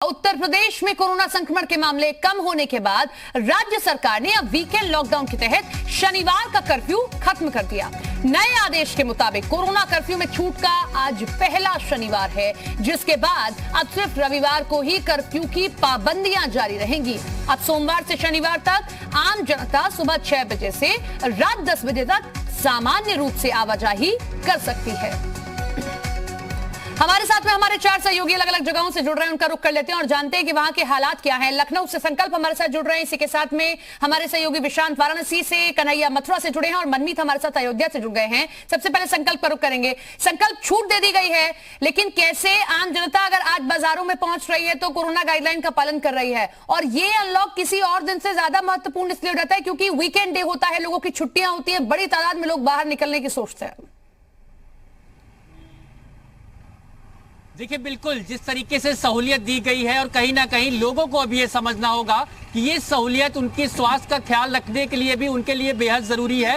उत्तर प्रदेश में कोरोना संक्रमण के मामले कम होने के बाद राज्य सरकार ने अब वीकेंड लॉकडाउन के तहत शनिवार का कर्फ्यू खत्म कर दिया। नए आदेश के मुताबिक कोरोना कर्फ्यू में छूट का आज पहला शनिवार है, जिसके बाद अब सिर्फ रविवार को ही कर्फ्यू की पाबंदियां जारी रहेंगी। अब सोमवार से शनिवार तक आम जनता सुबह 6 बजे से रात 10 बजे तक सामान्य रूप से आवाजाही कर सकती है। हमारे साथ में हमारे 4 सहयोगी अलग अलग जगहों से जुड़ रहे हैं, उनका रुख कर लेते हैं और जानते हैं कि वहां के हालात क्या हैं। लखनऊ से संकल्प हमारे साथ जुड़ रहे हैं, इसी के साथ में हमारे सहयोगी विशांत वाराणसी से, कन्हैया मथुरा से जुड़े हैं और मनमीत हमारे साथ अयोध्या से जुड़ गए हैं। सबसे पहले संकल्प का रुख करेंगे। संकल्प, छूट दे दी गई है, लेकिन कैसे आम जनता अगर आज बाजारों में पहुंच रही है तो कोरोना गाइडलाइन का पालन कर रही है, और ये अनलॉक किसी और दिन से ज्यादा महत्वपूर्ण इसलिए हो जाता है क्योंकि वीकेंड डे होता है, लोगों की छुट्टियां होती है, बड़ी तादाद में लोग बाहर निकलने की सोचते हैं। देखिए, बिल्कुल जिस तरीके से सहूलियत दी गई है और कहीं ना कहीं लोगों को अभी ये समझना होगा कि ये सहूलियत उनके स्वास्थ्य का ख्याल रखने के लिए भी उनके लिए बेहद जरूरी है।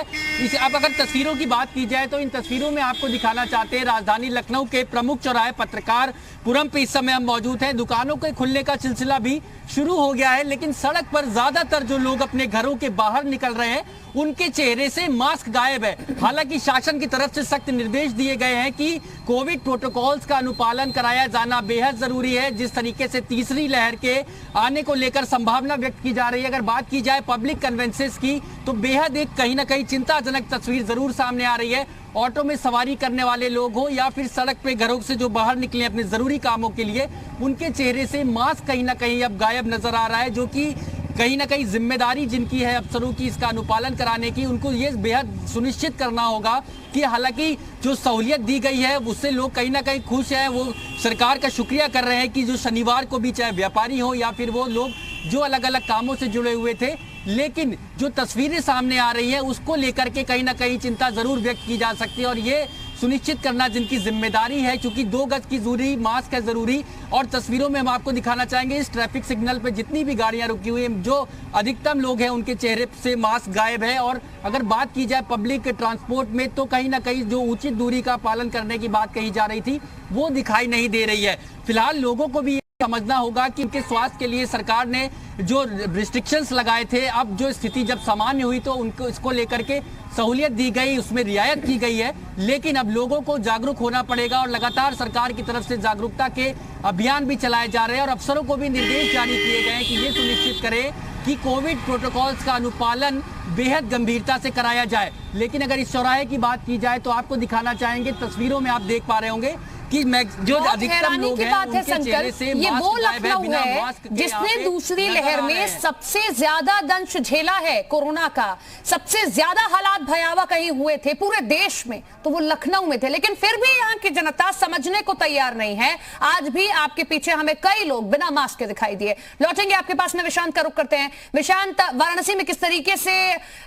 अब अगर तस्वीरों की बात की जाए तो इन तस्वीरों में आपको दिखाना चाहते हैं राजधानी लखनऊ के प्रमुख चौराहे पत्रकार पुरम पे इस समय हम मौजूद हैं। दुकानों के खुलने का सिलसिला भी शुरू हो गया है, लेकिन सड़क पर ज्यादातर जो लोग अपने घरों के बाहर निकल रहे हैं उनके चेहरे से मास्क गायब है। हालांकि शासन की तरफ से सख्त निर्देश दिए गए हैं कि कोविड प्रोटोकॉल्स का अनुपालन कराया जाना बेहद जरूरी है। जिस तरीके से तीसरी लहर के आने को लेकर संभावना व्यक्त की जा रही है, अगर बात की जाए पब्लिक कन्वेंसेस की, तो बेहद एक कहीं ना कहीं चिंताजनक तस्वीर जरूर सामने आ रही है। ऑटो में सवारी करने वाले लोग हो या फिर सड़क पे घरों से जो बाहर निकले अपने जरूरी कामों के लिए, उनके चेहरे से मास्क कहीं ना कहीं अब गायब नजर आ रहा है, जो कि कहीं ना कहीं जिम्मेदारी जिनकी है अफसरों की इसका अनुपालन कराने की, उनको ये बेहद सुनिश्चित करना होगा कि हालांकि जो सहूलियत दी गई है उससे लोग कहीं ना कहीं खुश हैं, वो सरकार का शुक्रिया कर रहे हैं कि जो शनिवार को भी चाहे व्यापारी हो या फिर वो लोग जो अलग अलग कामों से जुड़े हुए थे, लेकिन जो तस्वीरें सामने आ रही है उसको लेकर के कहीं ना कहीं चिंता जरूर व्यक्त की जा सकती है और ये सुनिश्चित करना जिनकी जिम्मेदारी है, क्योंकि 2 गज की दूरी, मास्क है जरूरी। और तस्वीरों में हम आपको दिखाना चाहेंगे इस ट्रैफिक सिग्नल पे जितनी भी गाड़ियां रुकी हुई हैं, जो अधिकतम लोग हैं उनके चेहरे से मास्क गायब है। और अगर बात की जाए पब्लिक ट्रांसपोर्ट में तो कहीं ना कहीं जो उचित दूरी का पालन करने की बात कही जा रही थी वो दिखाई नहीं दे रही है। फिलहाल लोगों को भी समझना होगा कि उनके स्वास्थ्य के लिए सरकार ने जो रिस्ट्रिक्शंस लगाए थे, अब जो स्थिति जब सामान्य हुई तो उनको इसको लेकर के सहूलियत दी गई, उसमें रियायत की गई है, लेकिन अब लोगों को जागरूक होना पड़ेगा और लगातार सरकार की तरफ से जागरूकता के अभियान भी चलाए जा रहे हैं और अफसरों को भी निर्देश जारी किए गए हैं कि ये सुनिश्चित करें कि कोविड प्रोटोकॉल्स का अनुपालन बेहद गंभीरता से कराया जाए। लेकिन अगर इस चौराहे की बात की जाए तो आपको दिखाना चाहेंगे, तस्वीरों में आप देख पा रहे होंगे कि जो अधिकतम लोग हैं उनके चेहरे से ये वो लखनऊ बिना है मास्क के जिसने दूसरी लहर में सबसे ज्यादा दंश झेला है कोरोना का, सबसे ज्यादा हालात भयावह कहीं हुए थे पूरे देश में, तो वो लखनऊ में थे। लेकिन फिर भी यहाँ की जनता समझने को तैयार नहीं है। आज भी आपके पीछे हमें कई लोग बिना मास्क के दिखाई दिए। लौटेंगे आपके पास में, विशांत का रुख करते हैं। विशांत, वाराणसी में किस तरीके से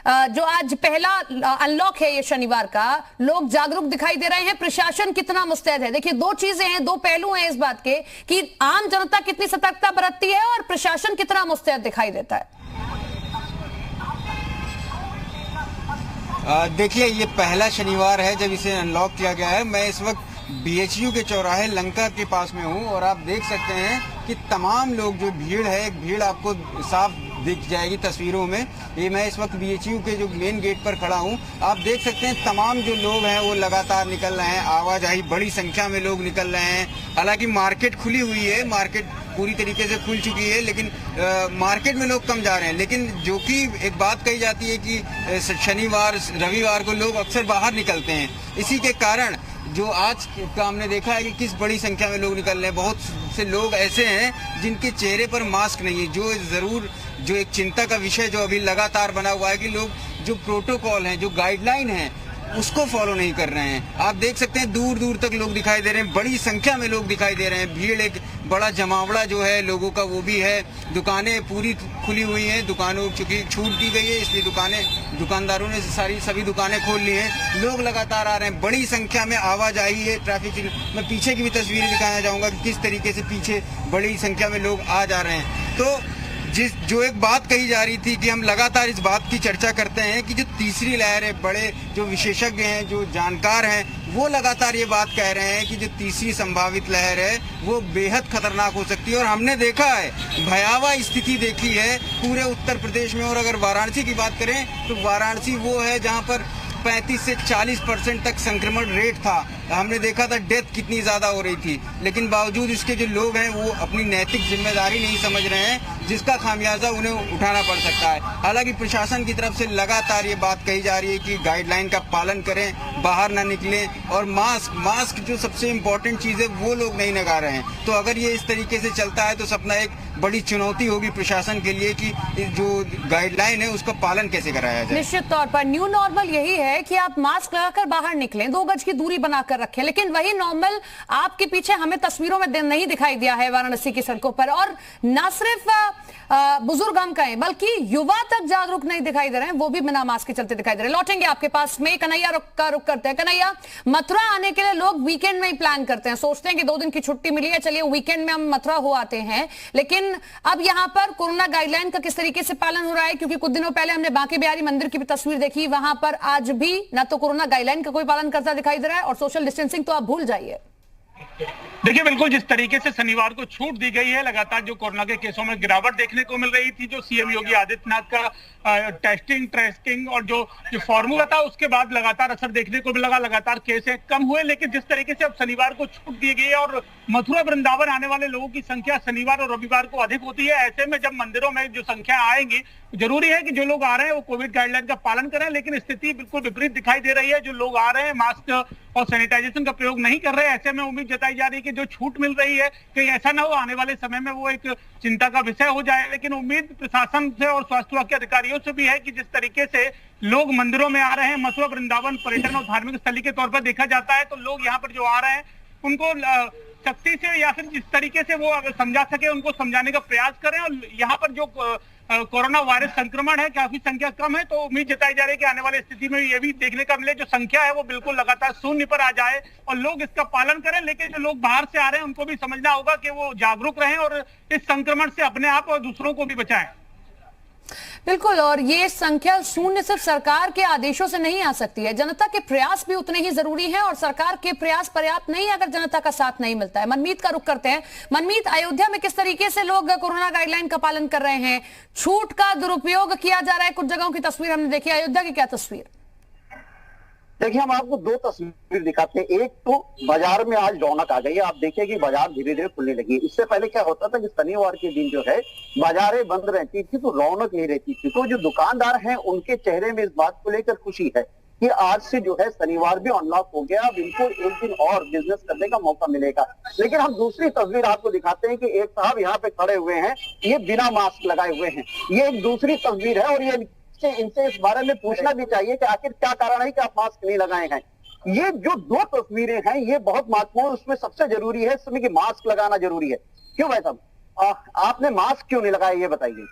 जो आज पहला अनलॉक है ये शनिवार का, लोग जागरूक दिखाई दे रहे हैं, प्रशासन कितना मुस्तैद है? देखिए, 2 चीजें हैं, 2 पहलू हैं इस बात के कि आम जनता कितनी सतर्कता बरतती है और प्रशासन कितना मुस्तैद दिखाई देता है। देखिए, ये पहला शनिवार है जब इसे अनलॉक किया गया है। मैं इस वक्त BHU के चौराहे लंका के पास में हूँ और आप देख सकते हैं कि तमाम लोग, जो भीड़ है, एक भीड़ आपको साफ दिख जाएगी तस्वीरों में। ये मैं इस वक्त BHU के जो मेन गेट पर खड़ा हूँ, आप देख सकते हैं तमाम जो लोग हैं वो लगातार निकल रहे हैं, आवाजाही बड़ी संख्या में लोग निकल रहे हैं। हालांकि मार्केट खुली हुई है, मार्केट पूरी तरीके से खुल चुकी है, लेकिन मार्केट में लोग कम जा रहे हैं। लेकिन जो कि एक बात कही जाती है कि शनिवार रविवार को लोग अक्सर बाहर निकलते हैं, इसी के कारण जो आज का हमने देखा है कि किस बड़ी संख्या में लोग निकल रहे हैं। बहुत से लोग ऐसे हैं जिनके चेहरे पर मास्क नहीं है, जो जरूर जो एक चिंता का विषय जो अभी लगातार बना हुआ है कि लोग जो प्रोटोकॉल हैं, जो गाइडलाइन है, उसको फॉलो नहीं कर रहे हैं। आप देख सकते हैं दूर दूर तक लोग दिखाई दे रहे हैं, बड़ी संख्या में लोग दिखाई दे रहे हैं। भीड़, एक बड़ा जमावड़ा जो है लोगों का वो भी है। दुकानें पूरी खुली हुई हैं, दुकानों चूंकि छूट दी गई है इसलिए दुकानदारों ने सभी दुकानें खोल ली हैं। लोग लगातार आ रहे हैं, बड़ी संख्या में आवाजाही है। ट्रैफिक, मैं पीछे की भी तस्वीरें दिखाना चाहूँगा कि किस तरीके से पीछे बड़ी संख्या में लोग आ जा रहे हैं। तो जो एक बात कही जा रही थी कि हम लगातार इस बात की चर्चा करते हैं कि जो तीसरी लहर है, बड़े जो विशेषज्ञ हैं, जो जानकार हैं, वो लगातार ये बात कह रहे हैं कि जो तीसरी संभावित लहर है वो बेहद खतरनाक हो सकती है। और हमने देखा है, भयावह स्थिति देखी है पूरे उत्तर प्रदेश में। और अगर वाराणसी की बात करें तो वाराणसी वो है जहां पर 35 से 40% तक संक्रमण रेट था। हमने देखा था डेथ कितनी ज्यादा हो रही थी, लेकिन बावजूद इसके जो लोग हैं वो अपनी नैतिक जिम्मेदारी नहीं समझ रहे हैं, जिसका खामियाजा उन्हें उठाना पड़ सकता है। हालांकि प्रशासन की तरफ से लगातार ये बात कही जा रही है कि गाइडलाइन का पालन करें, बाहर ना निकलें, और मास्क जो सबसे इम्पोर्टेंट चीज है वो लोग नहीं लगा रहे हैं। तो अगर ये इस तरीके से चलता है तो सपना एक बड़ी चुनौती होगी प्रशासन के लिए कि जो गाइडलाइन है उसका पालन कैसे कराया जाए। निश्चित तौर पर न्यू नॉर्मल यही है कि आप मास्क लगाकर बाहर निकलें, 2 गज की दूरी बनाकर रखें, लेकिन वही नॉर्मल आपके पीछे हमें तस्वीरों में नहीं दिखाई दिया है वाराणसी की सड़कों पर। और न सिर्फ बुजुर्ग हम कहें बल्कि युवा तक जागरूक नहीं दिखाई दे रहे हैं, वो भी बिना मास्क के चलते दिखाई दे रहे हैं। लौटेंगे आपके पास में, कन्हैया रुक करते हैं। कन्हैया, मथुरा आने के लिए लोग वीकेंड में ही प्लान करते हैं, सोचते हैं कि 2 दिन की छुट्टी मिली है, चलिए वीकेंड में हम मथुरा हो आते हैं। लेकिन अब यहाँ पर कोरोना गाइडलाइन का किस तरीके से पालन हो रहा है, क्योंकि कुछ दिनों पहले हमने बांके बिहारी मंदिर की भी तस्वीर देखी, वहां पर आज भी ना तो कोरोना गाइडलाइन का कोई पालन करता दिखाई दे रहा है और सोशल डिस्टेंसिंग तो आप भूल जाइए। देखिए, बिल्कुल जिस तरीके से शनिवार को छूट दी गई है, लगातार जो कोरोना के केसों में गिरावट देखने को मिल रही थी, जो सीएम योगी आदित्यनाथ का टेस्टिंग ट्रेसिंग और जो फॉर्मूला था उसके बाद लगातार असर देखने को मिला, लगातार केसें कम हुए। लेकिन जिस तरीके से अब शनिवार को छूट दी गई है और मथुरा वृंदावन आने वाले लोगों की संख्या शनिवार और रविवार को अधिक होती है, ऐसे में जब मंदिरों में जो संख्या आएंगी, जरूरी है कि जो लोग आ रहे हैं वो कोविड गाइडलाइन का पालन करें। लेकिन स्थिति बिल्कुल विपरीत दिखाई दे रही है, जो लोग आ रहे हैं मास्क और सैनिटाइजेशन का प्रयोग नहीं कर रहे हैं। ऐसे में उम्मीद जताई जा रही है कि जो छूट मिल रही है कहीं ऐसा ना हो आने वाले समय में वो एक चिंता का विषय हो जाए। लेकिन उम्मीद प्रशासन से और स्वास्थ्य विभाग के अधिकारियों से भी है कि जिस तरीके से लोग मंदिरों में आ रहे हैं, मथुरा वृंदावन पर्यटन और धार्मिक स्थली के तौर पर देखा जाता है, तो लोग यहाँ पर जो आ रहे हैं उनको सख्ती से या फिर जिस तरीके से वो अगर समझा सके उनको समझाने का प्रयास करें। और यहाँ पर जो कोरोना वायरस संक्रमण है काफी संख्या कम है, तो उम्मीद जताई जा रही है कि आने वाली स्थिति में ये भी देखने का मिले जो संख्या है वो बिल्कुल लगातार शून्य पर आ जाए और लोग इसका पालन करें। लेकिन जो लोग बाहर से आ रहे हैं उनको भी समझना होगा कि वो जागरूक रहें और इस संक्रमण से अपने आप और दूसरों को भी बचाएं। बिल्कुल, और ये संख्या शून्य सिर्फ सरकार के आदेशों से नहीं आ सकती है, जनता के प्रयास भी उतने ही जरूरी हैं और सरकार के प्रयास पर्याप्त नहीं अगर जनता का साथ नहीं मिलता है। मनमीत का रुख करते हैं। मनमीत, अयोध्या में किस तरीके से लोग कोरोना गाइडलाइन का पालन कर रहे हैं, छूट का दुरुपयोग किया जा रहा है, कुछ जगहों की तस्वीर हमने देखी, अयोध्या की क्या तस्वीर? देखिए, हम आपको 2 तस्वीर दिखाते हैं। एक तो बाजार में आज रौनक आ गई है, आप देखिए कि बाजार धीरे धीरे खुलने लगी है। इससे पहले क्या होता था कि शनिवार के दिन जो है बाजारें बंद रहती थी तो रौनक नहीं रहती थी। तो जो दुकानदार हैं उनके चेहरे में इस बात को लेकर खुशी है कि आज से जो है शनिवार भी अनलॉक हो गया, अब इनको एक दिन और बिजनेस करने का मौका मिलेगा। लेकिन हम दूसरी तस्वीर आपको दिखाते हैं कि एक साहब यहाँ पे खड़े हुए हैं, ये बिना मास्क लगाए हुए हैं। ये एक दूसरी तस्वीर है और ये इनसे इस बारे में पूछना भी चाहिए कि आखिर क्या कारण है कि आप मास्क नहीं लगाए हैं। ये जो 2 तस्वीरें हैं ये बहुत महत्वपूर्ण, उसमें सबसे जरूरी है इसमें कि मास्क लगाना जरूरी है। क्यों भाई साहब, आपने मास्क क्यों नहीं लगाया ये बताइए?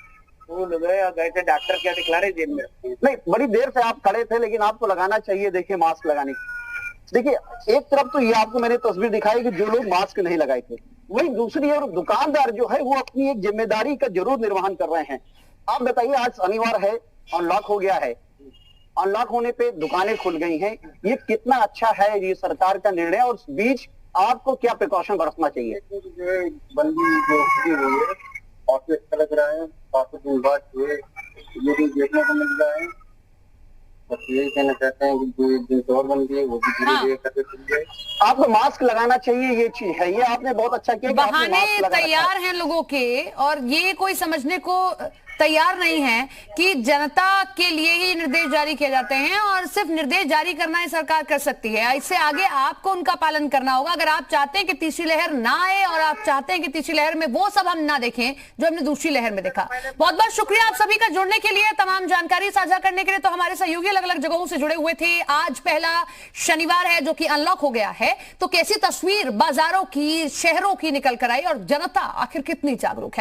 वो गए थे डॉक्टर, क्या दिखला रहे जेब में? नहीं, बड़ी देर से आप खड़े थे लेकिन आपको लगाना चाहिए। देखिए मास्क लगाने की, देखिए एक तरफ तो ये आपको मैंने तस्वीर दिखाई कि जो लोग मास्क नहीं लगाए थे, वही दूसरी और दुकानदार जो है वो अपनी एक जिम्मेदारी का जरूर निर्वहन कर रहे हैं। आप बताइए, आज शनिवार है, अनलॉक हो गया है, अनलॉक होने पे दुकानें खुल गई हैं, ये कितना अच्छा है ये सरकार का निर्णय। और उस बीच आपको क्या प्रिकॉशन बरतना चाहिए? बंदी जो हुई है काफी अच्छा लग रहा है, काफी दिन बाद ये भी देखने को मिल रहा है। बस यही कहना चाहते हैं कि जो दिन और बन गई वो भी धीरे धीरे करके खुल जाए। आपको मास्क लगाना चाहिए, ये चीज है, ये आपने बहुत अच्छा किया। बहाने तैयार हैं लोगों के और ये कोई समझने को तैयार नहीं है कि जनता के लिए ही निर्देश जारी किए जाते हैं और सिर्फ निर्देश जारी करना ही सरकार कर सकती है। इससे आगे आपको उनका पालन करना होगा अगर आप चाहते हैं कि तीसरी लहर ना आए और आप चाहते हैं कि तीसरी लहर में वो सब हम ना देखें जो हमने दूसरी लहर में देखा। बहुत बहुत शुक्रिया आप सभी का जुड़ने के लिए, तमाम जानकारी साझा करने के लिए। तो हमारे सहयोगी अलग अलग जगहों से जुड़े हुए थे। आज पहला शनिवार है जो कि अनलॉक हो गया है, तो कैसी तस्वीर बाजारों की, शहरों की निकल कर आई और जनता आखिर कितनी जागरूक है।